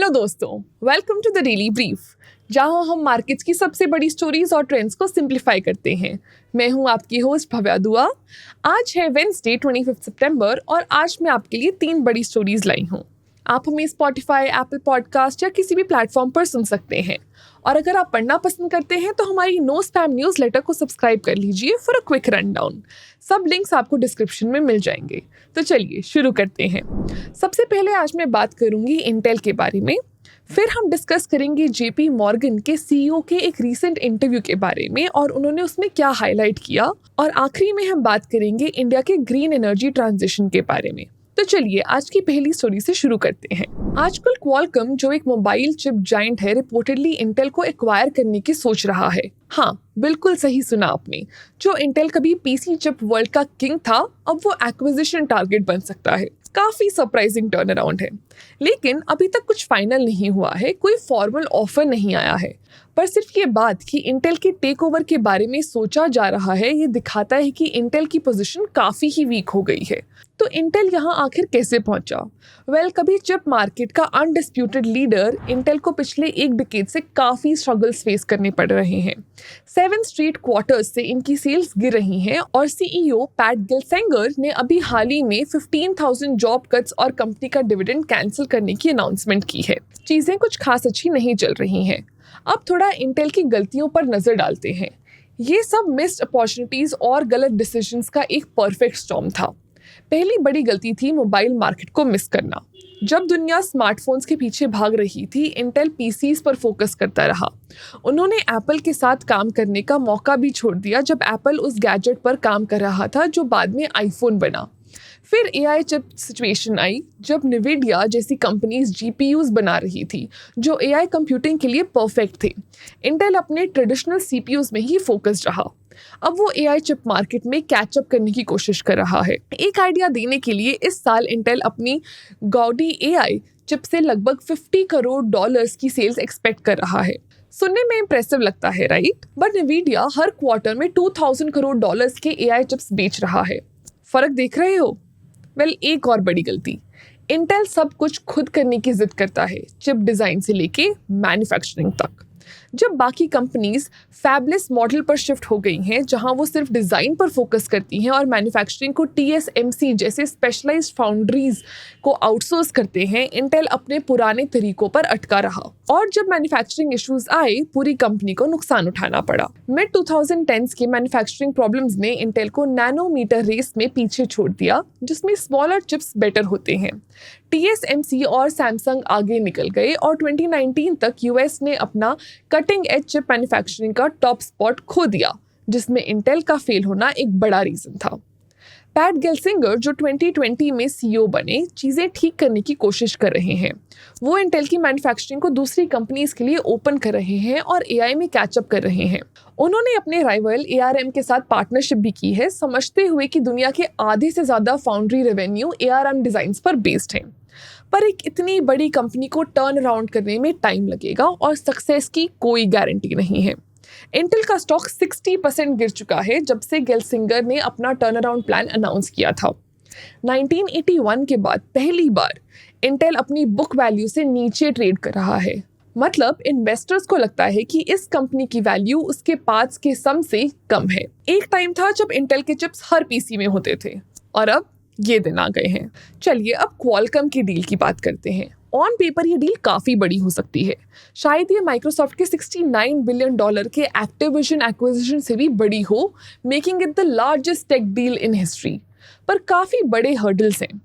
Hello दोस्तों, welcome to the daily brief, जहां हम मार्केट्स की सबसे बड़ी स्टोरीज और ट्रेंड्स को सिंप्लीफाई करते हैं। मैं हूं आपकी होस्ट भव्या दुआ। आज है वेंसडे 25 सितंबर और आज मैं आपके लिए 3 बड़ी स्टोरीज लाई हूं। आप हमें स्पॉटिफाई, एप्पल पॉडकास्ट या किसी भी प्लेटफॉर्म पर सुन सकते हैं। और अगर आप पढ़ना पसंद करते हैं तो हमारी नो स्पैम न्यूज़लेटर को सब्सक्राइब कर लीजिए फॉर अ क्विक रनडाउन। सब लिंक्स आपको डिस्क्रिप्शन में मिल जाएंगे। तो चलिए शुरू करते हैं। सबसे पहले आज मैं बात करूंगी इंटेल के बारे में, फिर हम डिस्कस करेंगे जेपी मॉर्गन के सीईओ के एक रीसेंट इंटरव्यू के बारे में और उन्होंने उसमें क्या हाईलाइट किया, और आखिरी में हम बात करेंगे इंडिया के ग्रीन एनर्जी ट्रांजिशन के बारे में। तो चलिए आज की पहली स्टोरी से शुरू करते हैं। आजकल क्वालकॉम, जो एक मोबाइल चिप जायंट है, रिपोर्टेडली इंटेल को एक्वायर करने की सोच रहा है। हाँ, बिल्कुल सही सुना आपने। जो इंटेल कभी पीसी चिप वर्ल्ड का किंग था, अब वो एक्विजिशन टारगेट बन सकता है। काफी सरप्राइजिंग टर्न अराउंड है, लेकिन अभी तक कुछ फाइनल नहीं हुआ है, कोई फॉर्मल ऑफर नहीं आया है। पर सिर्फ ये बात कि इंटेल के टेक ओवर के बारे में सोचा जा रहा है, ये दिखाता है कि इंटेल की पोजीशन काफी ही वीक हो गई है। तो इंटेल यहाँ आखिर कैसे पहुंचा? कभी चिप मार्केट का अनडिस्प्यूटेड लीडर, इंटेल को पिछले 1 डिकेड से काफी स्ट्रगल्स फेस करने पड़ रहे हैं। 7 स्ट्रेट क्वार्टर्स से इनकी सेल्स गिर रही हैं और सीईओ पैट गिल्सेंगर ने अभी हाल ही में 15,000 जॉब कट्स और कंपनी का डिविडेंड कैंसिल करने की अनाउंसमेंट की है। चीजें कुछ खास अच्छी नहीं चल रही हैं। अब थोड़ा इंटेल की गलतियों पर नजर डालते हैं। ये सब मिस्ड अपॉर्चुनिटीज और गलत डिसीजंस का एक परफेक्ट स्टॉर्म था। पहली बड़ी गलती थी मोबाइल मार्केट को मिस करना। जब दुनिया स्मार्टफोन्स के पीछे भाग रही थी, इंटेल पीसीज पर फोकस करता रहा। उन्होंने एप्पल के साथ काम करने का मौका भी छोड़ दिया जब एप्पल उस गैजेट पर काम कर रहा था जो बाद में आईफोन बना। फिर एआई चिप सिचुएशन आई, जब निविडिया जैसी कंपनीज जीपीयूज बना रही थी जो एआई कंप्यूटिंग के लिए परफेक्ट थे। इंटेल अपने ट्रेडिशनल सीपीयूज में ही फोकस्ड रहा। अब वो एआई चिप मार्केट में कैचअप करने की कोशिश कर रहा है। एक आइडिया देने के लिए, इस साल इंटेल अपनी गाउडी एआई चिप से लगभग $50 करोड़ की सेल्स एक्सपेक्ट कर रहा है। सुनने में इंप्रेसिव लगता है, राइट? बट निविडिया हर क्वार्टर में $2,000 करोड़ के एआई चिप्स बेच रहा है। फर्क देख रहे हो? एक और बड़ी गलती, इंटेल सब कुछ खुद करने की जिद करता है, चिप डिजाइन से लेके मैन्युफैक्चरिंग तक। जब बाकी कंपनीज फैबलेस मॉडल पर शिफ्ट हो गई हैं, जहां वो सिर्फ डिजाइन पर फोकस करती हैं और मैन्युफैक्चरिंग को टीएसएमसी जैसे स्पेशलाइज्ड फाउंड्रीज को आउटसोर्स करते हैं, इंटेल अपने पुराने तरीकों पर अटका रहा। और जब मैन्युफैक्चरिंग इश्यूज आए, पूरी कंपनी को नुकसान उठाना पड़ा। मिड 2010s के मैन्युफैक्चरिंग प्रॉब्लम्स ने इंटेल को नैनोमीटर रेस में पीछे छोड़ दिया, जिसमें स्मॉलर चिप्स बेटर होते हैं। टीएसएमसी और सैमसंग आगे निकल गए और 2019 तक यूएस ने अपना कटिंग एज चिप मैन्युफैक्चरिंग का टॉप स्पॉट खो दिया, जिसमें इंटेल का फेल होना एक बड़ा रीजन था। पैट गिल्सेंगर, जो 2020 में सीईओ बने, चीजें ठीक करने की कोशिश कर रहे हैं। वो इंटेल की मैन्युफैक्चरिंग को दूसरी कंपनीज के लिए ओपन कर रहे हैं और एआई में कैचअप कर रहे हैं। उन्होंने अपने राइवल एआरएम के साथ पार्टनरशिप भी की है, समझते हुए कि दुनिया के आधे से ज्यादा फाउंड्री रेवेन्यू एआरएम डिजाइन्स पर बेस्ड है। पर एक इतनी बड़ी कंपनी को टर्न अराउंड करने में टाइम लगेगा और सक्सेस की कोई गारंटी नहीं है। इंटेल का स्टॉक 60% गिर चुका है जब से गिल्सेंगर ने अपना टर्न अराउंड प्लान अनाउंस किया था। 1981 के बाद पहली बार इंटेल अपनी बुक वैल्यू से नीचे ट्रेड कर रहा है। मतलब इन्वेस्टर्स को लगता है कि इस कंपनी की वैल्यू उसके पास के सम से कम है। एक टाइम था जब इंटेल के चिप्स हर पीसी में होते थे, और अब ये दिन आ गए हैं। चलिए अब क्वालकॉम की डील की बात करते हैं। ऑन पेपर ये डील काफी बड़ी हो सकती है। शायद ये माइक्रोसॉफ्ट के $69 बिलियन के एक्टिविजन एक्विजिशन से भी बड़ी हो, making it the largest tech deal in history. पर काफी बड़े हर्डल्स हैं।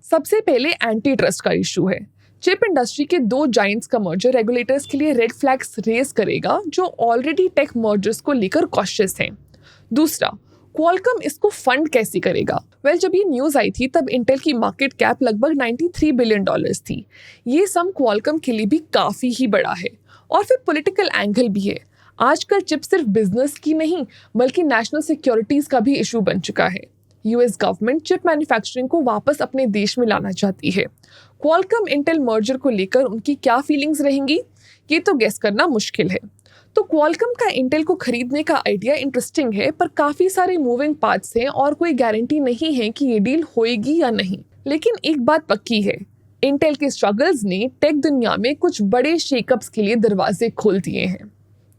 सबसे पहले एंटी ट्रस्ट का इशू है। चिप इंडस्ट्री के 2 जायंट्स का मर्जर रेगुलेटर्स के लिए रेड फ्लैग्स रेज करेगा, जो ऑलरेडी टेक मर्जर्स को लेकर कॉशियस हैं। दूसरा, क्वालकॉम इसको फंड कैसे करेगा? जब ये न्यूज़ आई थी तब इंटेल की मार्केट कैप लगभग $93 बिलियन थी। ये सम क्वालकॉम के लिए भी काफ़ी ही बड़ा है। और फिर पॉलिटिकल एंगल भी है। आजकल चिप सिर्फ बिजनेस की नहीं, बल्कि नेशनल सिक्योरिटीज़ का भी इशू बन चुका है। यूएस गवर्नमेंट चिप मैन्युफैक्चरिंग को वापस अपने देश में लाना चाहती है। क्वालकॉम इंटेल मर्जर को लेकर उनकी क्या फीलिंग्स रहेंगी, ये तो गेस करना मुश्किल है। तो क्वालकॉम का इंटेल को खरीदने का आइडिया इंटरेस्टिंग है, पर काफी सारे मूविंग पार्ट्स हैं और कोई गारंटी नहीं है कि ये डील होएगी या नहीं। लेकिन एक बात पक्की है, इंटेल के स्ट्रगल्स ने टेक दुनिया में कुछ बड़े शेकअप्स के लिए दरवाजे खोल दिए हैं।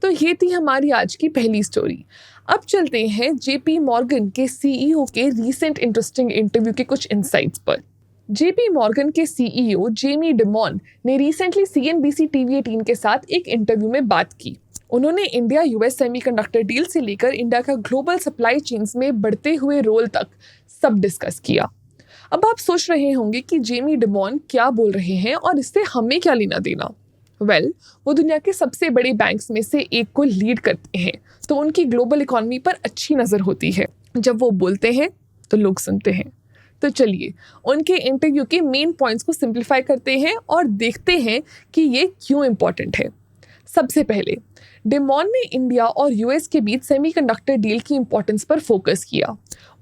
तो ये थी हमारी आज की पहली स्टोरी। अब चलते हैं जेपी मॉर्गन के सीईओ के रीसेंट इंटरेस्टिंग इंटरव्यू के कुछ इनसाइट्स पर। जेपी मॉर्गन के सीईओ जेमी डिमॉन ने रिसेंटली सीएनबीसी टीवी 18 के साथ एक इंटरव्यू में बात की। उन्होंने इंडिया यूएस सेमीकंडक्टर डील से लेकर इंडिया का ग्लोबल सप्लाई चेन्स में बढ़ते हुए रोल तक सब डिस्कस किया। अब आप सोच रहे होंगे कि जेमी डिमॉन क्या बोल रहे हैं और इससे हमें क्या लेना देना। वो दुनिया के सबसे बड़े बैंक्स में से एक को लीड करते हैं, तो उनकी ग्लोबल इकोनॉमी पर अच्छी नज़र होती है। जब वो बोलते हैं तो लोग सुनते हैं। तो चलिए उनके इंटरव्यू के मेन पॉइंट्स को सिंप्लीफाई करते हैं और देखते हैं कि ये क्यों इम्पोर्टेंट है। सबसे पहले डिमॉन ने इंडिया और यूएस के बीच सेमीकंडक्टर डील की इंपॉर्टेंस पर फोकस किया।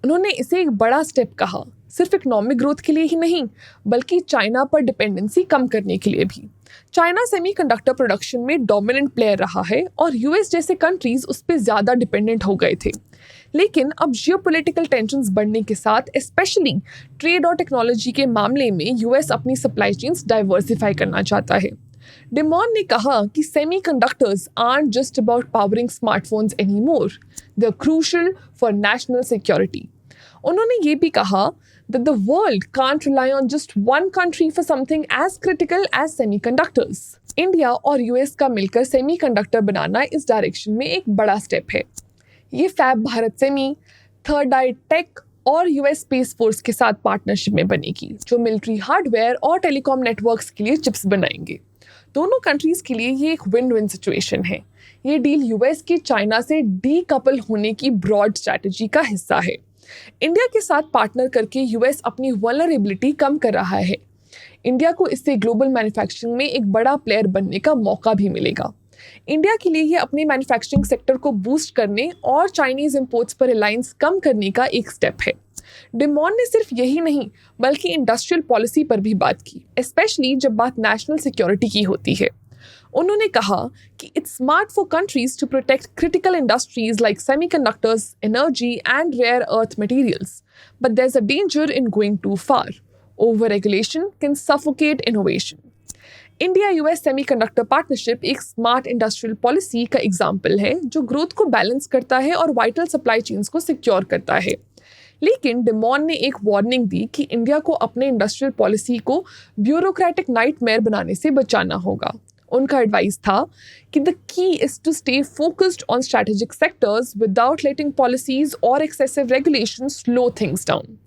उन्होंने इसे एक बड़ा स्टेप कहा, सिर्फ इकोनॉमिक ग्रोथ के लिए ही नहीं बल्कि चाइना पर डिपेंडेंसी कम करने के लिए भी। चाइना सेमीकंडक्टर प्रोडक्शन में डोमिनेंट प्लेयर रहा है और यूएस जैसे कंट्रीज उस पर ज़्यादा डिपेंडेंट हो गए थे। लेकिन अब जियोपॉलिटिकल टेंशन्स बढ़ने के साथ स्पेशली ट्रेड और टेक्नोलॉजी के मामले में यूएस अपनी सप्लाई चेन्स डाइवर्सिफाई करना चाहता है। डिमॉन ने कहा कि semiconductors aren't just about powering smartphones anymore, they're crucial for national security. उन्होंने ये भी कहा that the world can't rely on just one country for something as critical as semiconductors. India और यूएस का मिलकर सेमीकंडक्टर बनाना इस डायरेक्शन में एक बड़ा स्टेप है। ये fab Bharat semi, third I tech और यूएस स्पेस फोर्स के साथ पार्टनरशिप में बनेगी, जो मिलिट्री हार्डवेयर और टेलीकॉम नेटवर्क्स के लिए चिप्स बनाएंगे। दोनों कंट्रीज के लिए ये एक विन विन सिचुएशन है। ये डील यूएस की चाइना से डीकपल होने की ब्रॉड स्ट्रैटेजी का हिस्सा है। इंडिया के साथ पार्टनर करके यूएस अपनी वल्नरेबिलिटी कम कर रहा है। इंडिया को इससे ग्लोबल मैन्युफैक्चरिंग में एक बड़ा प्लेयर बनने का मौका भी मिलेगा। इंडिया के लिए ये अपने मैन्युफैक्चरिंग सेक्टर को बूस्ट करने और चाइनीज इंपोर्ट्स पर रिलायंस कम करने का एक स्टेप है। डिमॉन ने सिर्फ यही नहीं बल्कि इंडस्ट्रियल पॉलिसी पर भी बात की, स्पेशली जब बात नेशनल सिक्योरिटी की होती है। उन्होंने कहा कि it's smart for countries to protect critical industries like semiconductors, energy and rare earth materials, but there is a danger in going too far. Over regulation can suffocate innovation. India US semiconductor partnership एक smart industrial policy का example है जो growth को balance करता है और vital supply chains को secure करता है। लेकिन डिमॉन ने एक वार्निंग दी कि इंडिया को अपने इंडस्ट्रियल पॉलिसी को ब्यूरोक्रेटिक नाइटमेयर बनाने से बचाना होगा। उनका एडवाइस था कि the key is to stay focused on strategic sectors without letting policies or excessive regulation slow things down.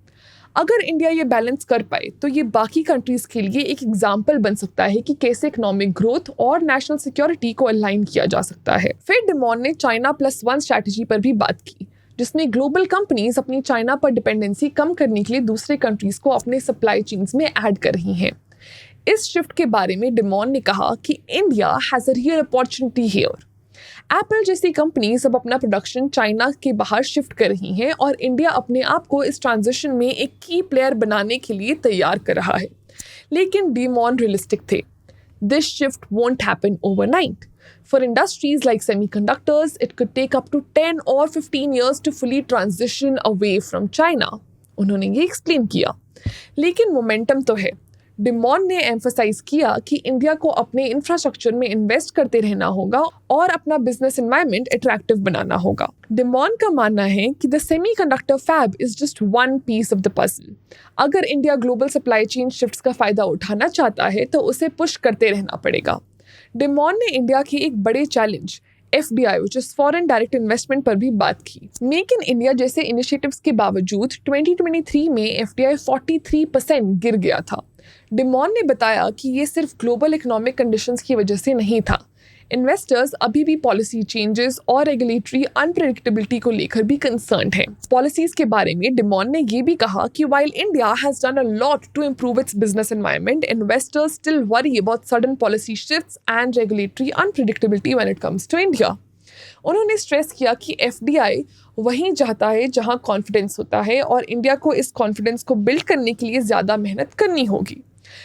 अगर इंडिया ये बैलेंस कर पाए तो ये बाकी कंट्रीज के लिए एक एग्जाम्पल बन सकता है कि कैसे इकोनॉमिक ग्रोथ और नेशनल सिक्योरिटी को अलाइन किया जा सकता है। फिर डिमॉन ने चाइना +1 स्ट्रैटेजी पर भी बात की, जिसमें ग्लोबल कंपनीज अपनी चाइना पर डिपेंडेंसी कम करने के लिए दूसरे कंट्रीज को अपने सप्लाई चेन्स में ऐड कर रही हैं। इस शिफ्ट के बारे में डिमॉन ने कहा कि India has a real opportunity here. Apple जैसी कंपनीज अब अपना प्रोडक्शन चाइना के बाहर शिफ्ट कर रही हैं और इंडिया अपने आप को इस ट्रांजिशन में एक की प्लेयर बनाने के लिए तैयार कर रहा है। लेकिन डिमॉन रियलिस्टिक थे। This shift won't happen overnight. For industries like semiconductors, it could take up to 10 or 15 years to fully transition away from China. उन्होंने ये एक्सप्लेन किया। लेकिन मोमेंटम तो है। डिमॉन ने एम्फसाइज किया कि इंडिया को अपने इंफ्रास्ट्रक्चर में इन्वेस्ट करते रहना होगा और अपना बिजनेस एनवायरनमेंट अट्रैक्टिव बनाना होगा। डिमॉन का मानना है कि the semiconductor fab is just one piece of the puzzle. अगर India global supply chain shifts का फायदा उठाना चाहता है तो उसे पुश करते रहना पड़ेगा। डिमॉन ने इंडिया के एक बड़े challenge FDI which is foreign direct investment पर भी बात की। मेक इन इंडिया जैसे इनिशिएटिव्स के बावजूद 2023 में FDI 43% गिर गया था। डिमॉन ने बताया कि ये सिर्फ ग्लोबल इकोनॉमिक कंडीशंस की वजह से नहीं था। इन्वेस्टर्स अभी भी पॉलिसी चेंजेस और रेगुलेटरी अनप्रेडिक्टेबिलिटी को लेकर भी कंसर्न्ड हैं। पॉलिसीज के बारे में डिमॉन ने ये भी कहा कि while India has done a lot to improve its business environment, investors still worry about sudden policy shifts and regulatory unpredictability when it comes to India. उन्होंने स्ट्रेस किया कि FDI वहीं जाता है जहां कॉन्फिडेंस होता है और इंडिया को इस कॉन्फिडेंस को बिल्ड करने के लिए ज़्यादा मेहनत करनी होगी।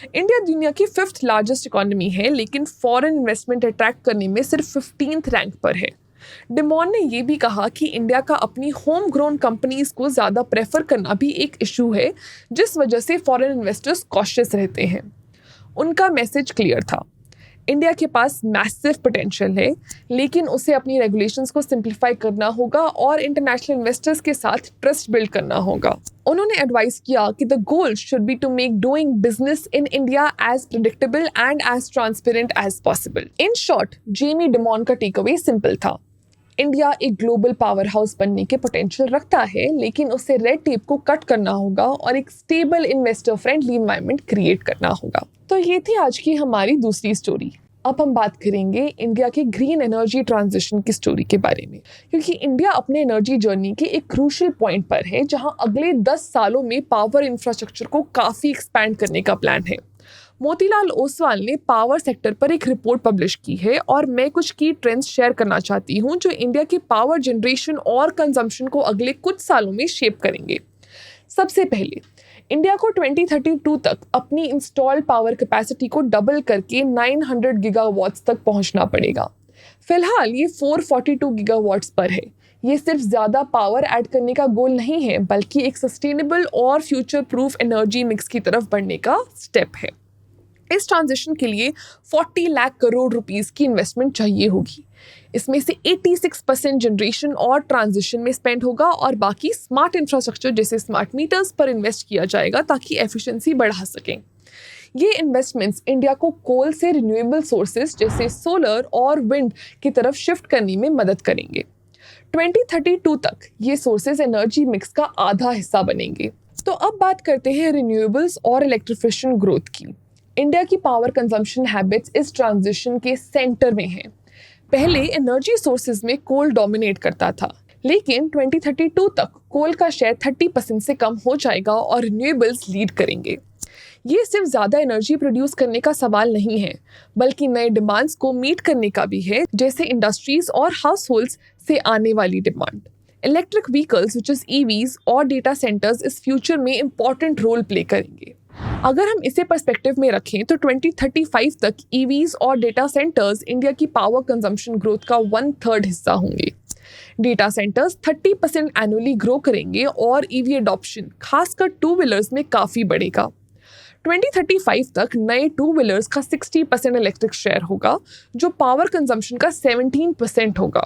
इंडिया दुनिया की 5th लार्जेस्ट इकोनॉमी है, लेकिन फॉरेन इन्वेस्टमेंट अट्रैक्ट करने में सिर्फ 15th रैंक पर है। डिमॉन ने ये भी कहा कि इंडिया का अपनी होम ग्रोन कंपनीज को ज़्यादा प्रेफर करना भी एक इशू है, जिस वजह से फॉरेन इन्वेस्टर्स कॉशियस रहते हैं। उनका मैसेज क्लियर था। इंडिया के पास मैसिव पोटेंशियल है, लेकिन उसे अपनी रेगुलेशंस को सिंप्लीफाई करना होगा और इंटरनेशनल इन्वेस्टर्स के साथ ट्रस्ट बिल्ड करना होगा। उन्होंने एडवाइस किया कि the goal should be to make doing business in India as predictable and as transparent as possible. In short, Jamie Dimon का टेक अवे सिंपल था। इंडिया एक ग्लोबल पावर हाउस बनने के पोटेंशियल रखता है, लेकिन उसे रेड टेप को कट करना होगा और एक stable investor friendly environment create करना होगा। तो ये थी आज की हमारी दूसरी स्टोरी। अब हम बात करेंगे इंडिया के ग्रीन एनर्जी ट्रांजिशन की स्टोरी के बारे में, क्योंकि इंडिया अपने एनर्जी जर्नी के एक क्रूशियल पॉइंट पर है जहां अगले 10 सालों में पावर इंफ्रास्ट्रक्चर को काफ़ी एक्सपैंड करने का प्लान है। मोतीलाल ओसवाल ने पावर सेक्टर पर एक रिपोर्ट पब्लिश की है और मैं कुछ की ट्रेंड्स शेयर करना चाहती हूँ जो इंडिया की पावर जनरेशन और कंजम्पशन को अगले कुछ सालों में शेप करेंगे। सबसे पहले, इंडिया को 2032 तक अपनी इंस्टॉल्ड पावर कैपेसिटी को डबल करके 900 गीगावाट्स तक पहुंचना पड़ेगा। फिलहाल ये 442 गीगावाट्स पर है। ये सिर्फ ज़्यादा पावर ऐड करने का गोल नहीं है, बल्कि एक सस्टेनेबल और फ्यूचर प्रूफ एनर्जी मिक्स की तरफ बढ़ने का स्टेप है। इस ट्रांजिशन के लिए 40 लाख करोड़ रुपीस की इन्वेस्टमेंट चाहिए होगी। इसमें से 86% जनरेशन और ट्रांजिशन में स्पेंड होगा और बाकी स्मार्ट इंफ्रास्ट्रक्चर जैसे स्मार्ट मीटर्स पर इन्वेस्ट किया जाएगा ताकि एफिशिएंसी बढ़ा सकें। ये इन्वेस्टमेंट्स इंडिया को कोल से रिन्यूएबल सोर्सेज जैसे सोलर और विंड की तरफ शिफ्ट करने में मदद करेंगे। 2032 तक ये सोर्सेज एनर्जी मिक्स का आधा हिस्सा बनेंगे। तो अब बात करते हैं रिन्यूएबल्स और इलेक्ट्रिफिकेशन ग्रोथ की। इंडिया की पावर कंजम्पशन हैबिट्स इस ट्रांजिशन के सेंटर में हैं। पहले एनर्जी सोर्सेज में कोल डोमिनेट करता था, लेकिन 2032 तक कोल का शेयर 30% से कम हो जाएगा और रिन्यूएबल्स लीड करेंगे। ये सिर्फ ज़्यादा एनर्जी प्रोड्यूस करने का सवाल नहीं है, बल्कि नए डिमांड्स को मीट करने का भी है, जैसे इंडस्ट्रीज और हाउस होल्ड्स से आने वाली demand. Electric vehicles which is EVs और डेटा सेंटर्स इस फ्यूचर में इंपॉर्टेंट रोल प्ले करेंगे। अगर हम इसे पर्सपेक्टिव में रखें तो 2035 तक ईवीज और डेटा सेंटर्स इंडिया की पावर कंजम्पशन ग्रोथ का 1/3 हिस्सा होंगे। डेटा सेंटर्स 30% एनुअली ग्रो करेंगे और ईवी अडॉप्शन खासकर टू व्हीलर्स में काफ़ी बढ़ेगा। 2035 तक नए टू व्हीलर्स का 60% इलेक्ट्रिक शेयर होगा, जो पावर कंजम्पशन का 17% होगा।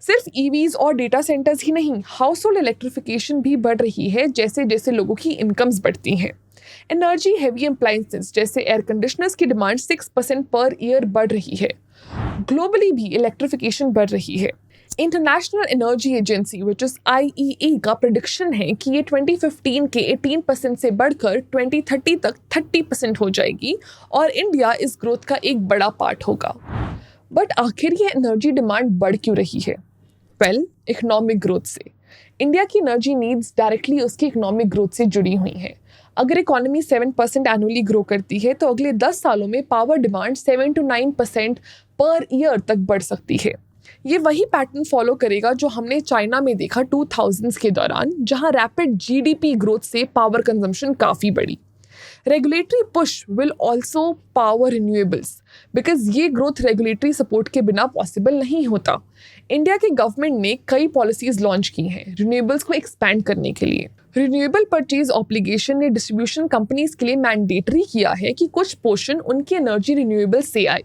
सिर्फ ईवीज और डेटा सेंटर्स ही नहीं, हाउस होल्ड इलेक्ट्रिफिकेशन भी बढ़ रही है जैसे जैसे लोगों की इनकम्स बढ़ती हैं। एनर्जी हेवी अप्लायंसेस जैसे एयर कंडीशनर्स की डिमांड 6% पर ईयर बढ़ रही है। ग्लोबली भी इलेक्ट्रिफिकेशन बढ़ रही है। International energy agency which is IEA का प्रेडिक्शन है कि ये 2015 के 18% से बढ़कर 2030 तक 30% हो जाएगी और इंडिया इस ग्रोथ का एक बड़ा पार्ट होगा। बट आखिर ये एनर्जी डिमांड बढ़ क्यों रही है? वेल, इकोनॉमिक ग्रोथ से। इंडिया की एनर्जी नीड्स डायरेक्टली उसकी इकोनॉमिक ग्रोथ से जुड़ी हुई हैं। अगर इकोनॉमी 7% एनुअली ग्रो करती है तो अगले 10 सालों में power demand 7 to 9% per year तक बढ़ सकती है। ये वही पैटर्न फॉलो करेगा जो हमने चाइना में देखा 2000s के दौरान, जहां रैपिड GDP ग्रोथ से पावर कंजम्पशन काफ़ी बढ़ी। Regulatory push will also power renewables, because ये ग्रोथ रेगुलेटरी सपोर्ट के बिना पॉसिबल नहीं होता। इंडिया के गवर्नमेंट ने कई पॉलिसीज लॉन्च की हैं रिन्यूएबल्स को एक्सपैंड करने के लिए। रिन्यूएबल परचेज ऑब्लिगेशन ने डिस्ट्रीब्यूशन कंपनीज के लिए मैंडेटरी किया है कि कुछ पोर्शन उनकी एनर्जी रिन्यूएबल से आए।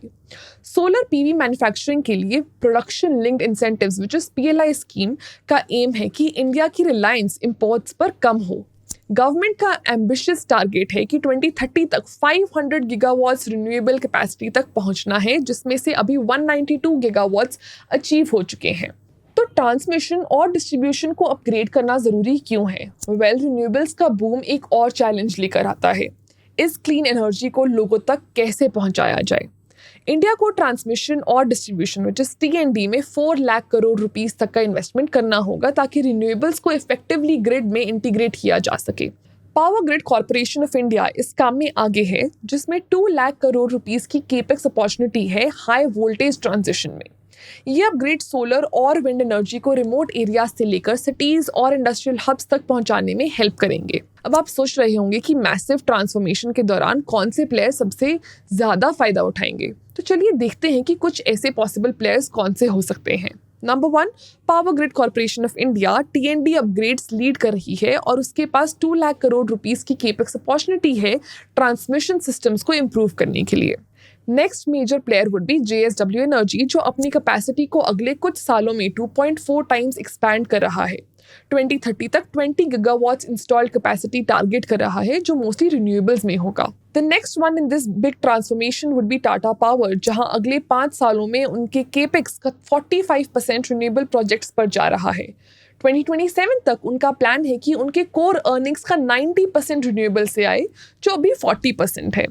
सोलर PV मैन्युफैक्चरिंग के लिए production linked incentives which is PLI scheme का एम है कि इंडिया की रिलायंस इंपोर्ट्स पर कम हो। गवर्नमेंट का एम्बिशियस टारगेट है कि 2030 तक 500 गीगावाट्स रिन्यूएबल कैपेसिटी तक पहुंचना है, जिसमें से अभी 192 गीगावाट्स अचीव हो चुके हैं। तो ट्रांसमिशन और डिस्ट्रीब्यूशन को अपग्रेड करना ज़रूरी क्यों है? वेल, रिन्यूएबल्स का बूम एक और चैलेंज लेकर आता है। इस क्लीन एनर्जी को लोगों तक कैसे पहुंचाया जाए? इंडिया को ट्रांसमिशन और डिस्ट्रीब्यूशन विच इज T&D में 4 लाख करोड़ रुपीस तक का इन्वेस्टमेंट करना होगा ताकि रिन्यूएबल्स को इफेक्टिवली ग्रिड में इंटीग्रेट किया जा सके। Power grid corporation of India इस काम में आगे है, जिसमें 2 लाख करोड़ रुपीस की केपेक्स अपॉर्चुनिटी है हाई वोल्टेज ट्रांजिशन में। ये अपग्रेड सोलर और विंड एनर्जी को रिमोट एरियाज से लेकर सिटीज और इंडस्ट्रियल हब्स तक पहुंचाने में हेल्प करेंगे। अब आप सोच रहे होंगे कि मैसिव ट्रांसफॉर्मेशन के दौरान कौन से प्लेयर्स सबसे ज़्यादा फायदा उठाएंगे। तो चलिए देखते हैं कि कुछ ऐसे पॉसिबल प्लेयर्स कौन से हो सकते हैं। Number 1, power grid corporation of India TND upgrades lead कर रही है और उसके पास 2 लाख करोड़ रुपीस की केपेक्स अपॉर्चुनिटी है ट्रांसमिशन सिस्टम्स को इम्प्रूव करने के लिए। Next major player would be JSW energy, जो अपनी कैपेसिटी को अगले कुछ सालों में 2.4 टाइम्स एक्सपैंड कर रहा है। 2030 तक 20 गीगावाट्स इंस्टॉल्ड कैपेसिटी टारगेट कर रहा है, जो मोस्टली रिन्यूएबल्स में होगा। The next one in this big transformation would be Tata power, जहां अगले 5 सालों में उनके केपेक्स का 45% रिन्यूएबल प्रोजेक्ट्स पर जा रहा है। 2027 तक उनका प्लान है कि उनके कोर अर्निंग्स का 90% रिन्यूएबल से आए, जो अभी 40% है।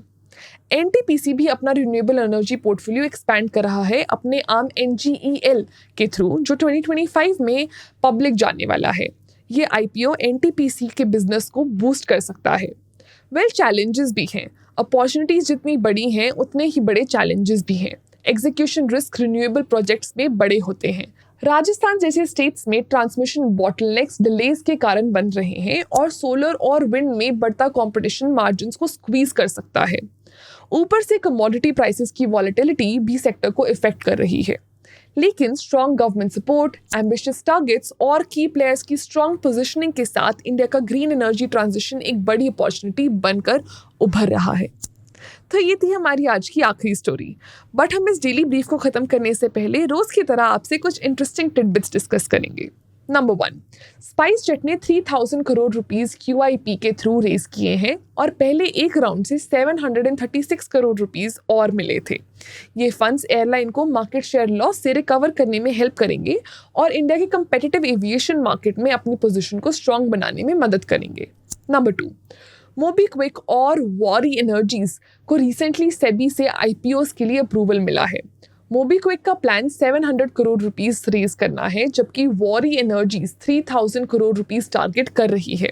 NTPC भी अपना रिन्यूएबल एनर्जी पोर्टफोलियो एक्सपैंड कर रहा है अपने आर्म NGEL के थ्रू, जो 2025 में पब्लिक जाने वाला है। ये IPO NTPC के बिजनेस को बूस्ट कर सकता है। चैलेंजेस भी हैं। अपॉर्चुनिटीज जितनी बड़ी हैं उतने ही बड़े चैलेंजेस भी हैं। एग्जीक्यूशन रिस्क रिन्यूएबल प्रोजेक्ट्स में बड़े होते हैं। राजस्थान जैसे स्टेट्स में ट्रांसमिशन बॉटलनेक्स डिलेज के कारण बन रहे हैं और सोलर और विंड में बढ़ता कंपटीशन मार्जिन्स को स्क्वीज कर सकता है। ऊपर से कमोडिटी प्राइसेस की वॉलेटिलिटी भी सेक्टर को इफेक्ट कर रही है। लेकिन strong government support, ambitious targets और की प्लेयर्स की स्ट्रॉन्ग पोजीशनिंग के साथ इंडिया का ग्रीन एनर्जी ट्रांजिशन एक बड़ी अपॉर्चुनिटी बनकर उभर रहा है। तो ये थी हमारी आज की आखिरी स्टोरी। बट हम इस डेली ब्रीफ को खत्म करने से पहले रोज की तरह आपसे कुछ इंटरेस्टिंग टिडबिट्स डिस्कस करेंगे। नंबर 1, स्पाइस जेट ने 3000 करोड़ रुपीस QIP के थ्रू रेज किए हैं और पहले एक राउंड से 736 करोड़ रुपीस और मिले थे। ये फंड्स एयरलाइन को मार्केट शेयर लॉस से रिकवर करने में हेल्प करेंगे और इंडिया के कंपेटिटिव एविएशन मार्केट में अपनी पोजीशन को स्ट्रॉन्ग बनाने में मदद करेंगे। नंबर 2, मोबीक्विक और वॉरी एनर्जीज को रिसेंटली सेबी से IPOs के लिए अप्रूवल मिला है। मोबीक्विक का प्लान 700 करोड़ रुपीस रेज करना है, जबकि worry energies 3000 crore rupees target कर रही है।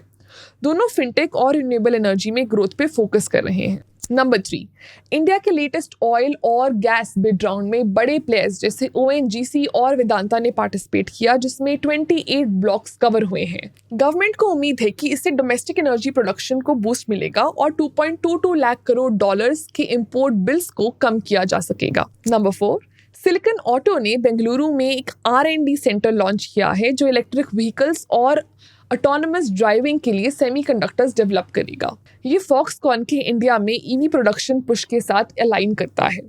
दोनों फिनटेक और रिन्यूएबल एनर्जी में ग्रोथ पे फोकस कर रहे हैं। नंबर 3, इंडिया के लेटेस्ट ऑयल और गैस बिड राउंड में बड़े प्लेयर्स जैसे ONGC और वेदांता ने पार्टिसिपेट किया, जिसमें 28 ब्लॉक्स कवर हुए हैं। गवर्नमेंट को उम्मीद है कि इससे डोमेस्टिक एनर्जी प्रोडक्शन को बूस्ट मिलेगा और $2.22 लाख करोड़ के इंपोर्ट बिल्स को कम किया जा सकेगा। नंबर 4, सिलिकॉन ऑटो ने बेंगलुरु में एक R&D सेंटर लॉन्च किया है, जो इलेक्ट्रिक व्हीकल्स और ऑटोनमस ड्राइविंग के लिए सेमीकंडक्टर्स डेवलप करेगा। ये फॉक्सकॉन के इंडिया में EV प्रोडक्शन पुश के साथ अलाइन करता है।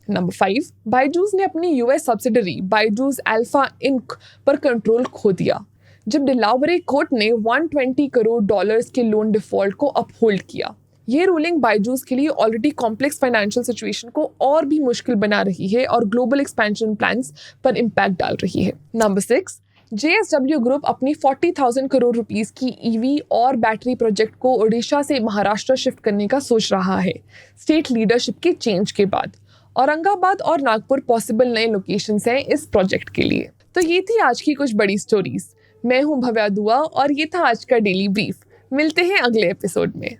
नंबर 5, बायजूस ने अपनी US subsidiary Byju's alpha inc पर कंट्रोल खो दिया, जब डिलावरे कोर्ट ने $120 करोड़ के लोन डिफॉल्ट को अपहोल्ड किया। ये रूलिंग बायजूस के लिए ऑलरेडी कॉम्प्लेक्स फाइनेंशियल सिचुएशन को और भी मुश्किल बना रही है और ग्लोबल एक्सपेंशन प्लान्स पर इम्पैक्ट डाल रही है। नंबर 6, JSW ग्रुप अपनी 40,000 करोड़ रुपीस की EV और बैटरी प्रोजेक्ट को ओडिशा से महाराष्ट्र शिफ्ट करने का सोच रहा है, स्टेट लीडरशिप के चेंज के बाद। औरंगाबाद और नागपुर पॉसिबल नए लोकेशंस हैं इस प्रोजेक्ट के लिए। तो ये थी आज की कुछ बड़ी स्टोरीज। मैं हूँ भव्या दुआ और ये था आज का डेली ब्रीफ। मिलते हैं अगले एपिसोड में।